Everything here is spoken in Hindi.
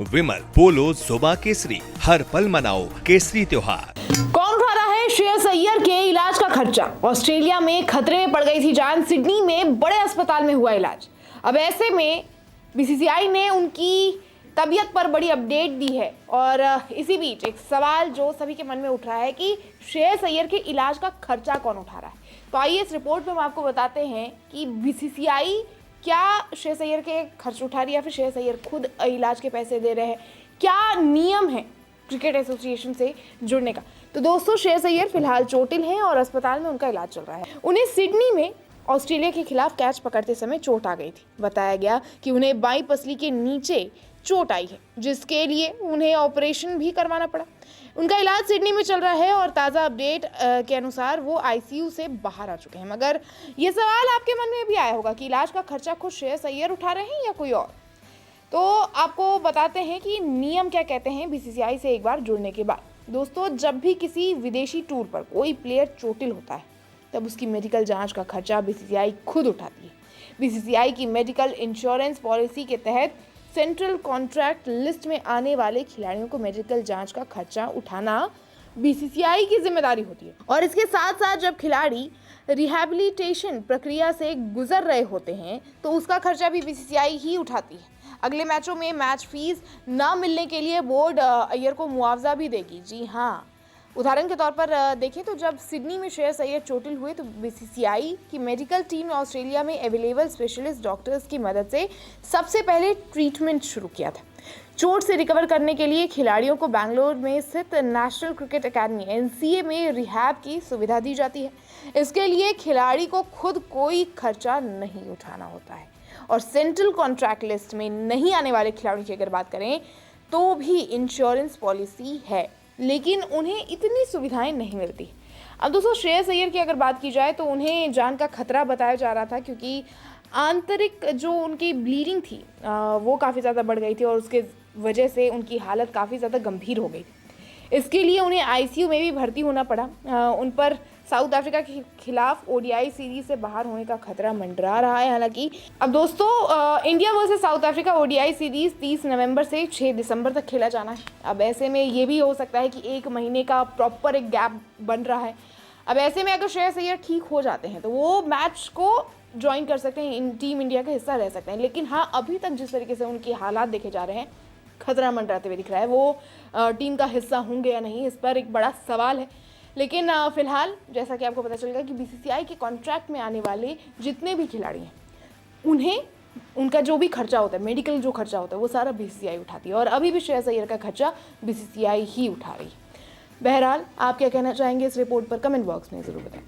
विमल, पोलो, जोबा केसरी, हर पल मनाओ केसरी त्योहार। कौन उठा रहा है श्रेयस अय्यर के इलाज का खर्चा? ऑस्ट्रेलिया में खतरे में पड़ गई थी जान, सिडनी में बड़े अस्पताल में हुआ इलाज। अब ऐसे में बीसीसीआई ने उनकी तबीयत पर बड़ी अपडेट दी है और इसी बीच एक सवाल जो सभी के मन में उठ रहा है कि श्रेयस अय्यर के इलाज का खर्चा कौन उठा रहा है। तो आइए इस रिपोर्ट में हम आपको बताते हैं कि बीसीसीआई क्या श्रेयस अय्यर के खर्च उठा रही है या फिर श्रेयस अय्यर खुद इलाज के पैसे दे रहे हैं, क्या नियम है क्रिकेट एसोसिएशन से जुड़ने का। तो दोस्तों, श्रेयस अय्यर फिलहाल चोटिल हैं और अस्पताल में उनका इलाज चल रहा है। उन्हें सिडनी में ऑस्ट्रेलिया के खिलाफ कैच पकड़ते समय चोट आ गई थी। बताया गया कि उन्हें बाईं पसली के नीचे चोट आई है, जिसके लिए उन्हें ऑपरेशन भी करवाना पड़ा। उनका इलाज सिडनी में चल रहा है और ताज़ा अपडेट के अनुसार वो आईसीयू से बाहर आ चुके हैं। मगर ये सवाल आपके मन में भी आया होगा कि इलाज का खर्चा खुद श्रेयस अय्यर उठा रहे हैं या कोई और। तो आपको बताते हैं कि नियम क्या कहते हैं बीसीसीआई से एक बार जुड़ने के बाद। दोस्तों, जब भी किसी विदेशी टूर पर कोई प्लेयर चोटिल होता है तब उसकी मेडिकल जांच का खर्चा बीसीसीआई खुद उठाती है। बीसीसीआई की मेडिकल इंश्योरेंस पॉलिसी के तहत सेंट्रल कॉन्ट्रैक्ट लिस्ट में आने वाले खिलाड़ियों को मेडिकल जांच का खर्चा उठाना बीसीसीआई की जिम्मेदारी होती है। और इसके साथ साथ जब खिलाड़ी रिहैबिलिटेशन प्रक्रिया से गुजर रहे होते हैं तो उसका खर्चा भी बीसीसीआई ही उठाती है। अगले मैचों में मैच फीस न मिलने के लिए बोर्ड अय्यर को मुआवजा भी देगी। जी हाँ, उदाहरण के तौर पर देखें तो जब सिडनी में श्रेयस अय्यर चोटिल हुए तो बीसीसीआई की मेडिकल टीम ने ऑस्ट्रेलिया में अवेलेबल स्पेशलिस्ट डॉक्टर्स की मदद से सबसे पहले ट्रीटमेंट शुरू किया था। चोट से रिकवर करने के लिए खिलाड़ियों को बेंगलोर में स्थित नेशनल क्रिकेट एकेडमी एनसीए में रिहैब की सुविधा दी जाती है। इसके लिए खिलाड़ी को खुद कोई खर्चा नहीं उठाना होता है। और सेंट्रल कॉन्ट्रैक्ट लिस्ट में नहीं आने वाले खिलाड़ियों की अगर बात करें तो भी इंश्योरेंस पॉलिसी है, लेकिन उन्हें इतनी सुविधाएं नहीं मिलती। अब दोस्तों, श्रेयस अय्यर की अगर बात की जाए तो उन्हें जान का खतरा बताया जा रहा था, क्योंकि आंतरिक जो उनकी ब्लीडिंग थी वो काफ़ी ज़्यादा बढ़ गई थी और उसके वजह से उनकी हालत काफ़ी ज़्यादा गंभीर हो गई। इसके लिए उन्हें आईसीयू में भी भर्ती होना पड़ा। उन पर साउथ अफ्रीका के खिलाफ ओडीआई सीरीज से बाहर होने का खतरा मंडरा रहा है। हालांकि अब दोस्तों, India versus south Africa ODI series 30 नवंबर से 6 दिसंबर तक खेला जाना है। अब ऐसे में ये भी हो सकता है कि 1 महीने का प्रॉपर एक गैप बन रहा है। अब ऐसे में अगर श्रेयस अय्यर ठीक हो जाते हैं तो वो मैच को ज्वाइन कर सकते हैं, टीम इंडिया का हिस्सा रह सकते हैं। लेकिन हाँ, अभी तक जिस तरीके से उनके हालात देखे जा रहे हैं, खतरा मंडराते हुए दिख रहा है। वो टीम का हिस्सा होंगे या नहीं, इस पर एक बड़ा सवाल है। लेकिन फिलहाल जैसा कि आपको पता चलेगा कि बीसीसीआई के कॉन्ट्रैक्ट में आने वाले जितने भी खिलाड़ी हैं उन्हें उनका जो भी खर्चा होता है, मेडिकल जो खर्चा होता है, वो सारा बीसीसीआई उठाती है। और अभी भी श्रेयस अय्यर का खर्चा बीसीसीआई ही उठा रही है। बहरहाल, आप क्या कहना चाहेंगे इस रिपोर्ट पर? कमेंट बॉक्स में ज़रूर बताएं।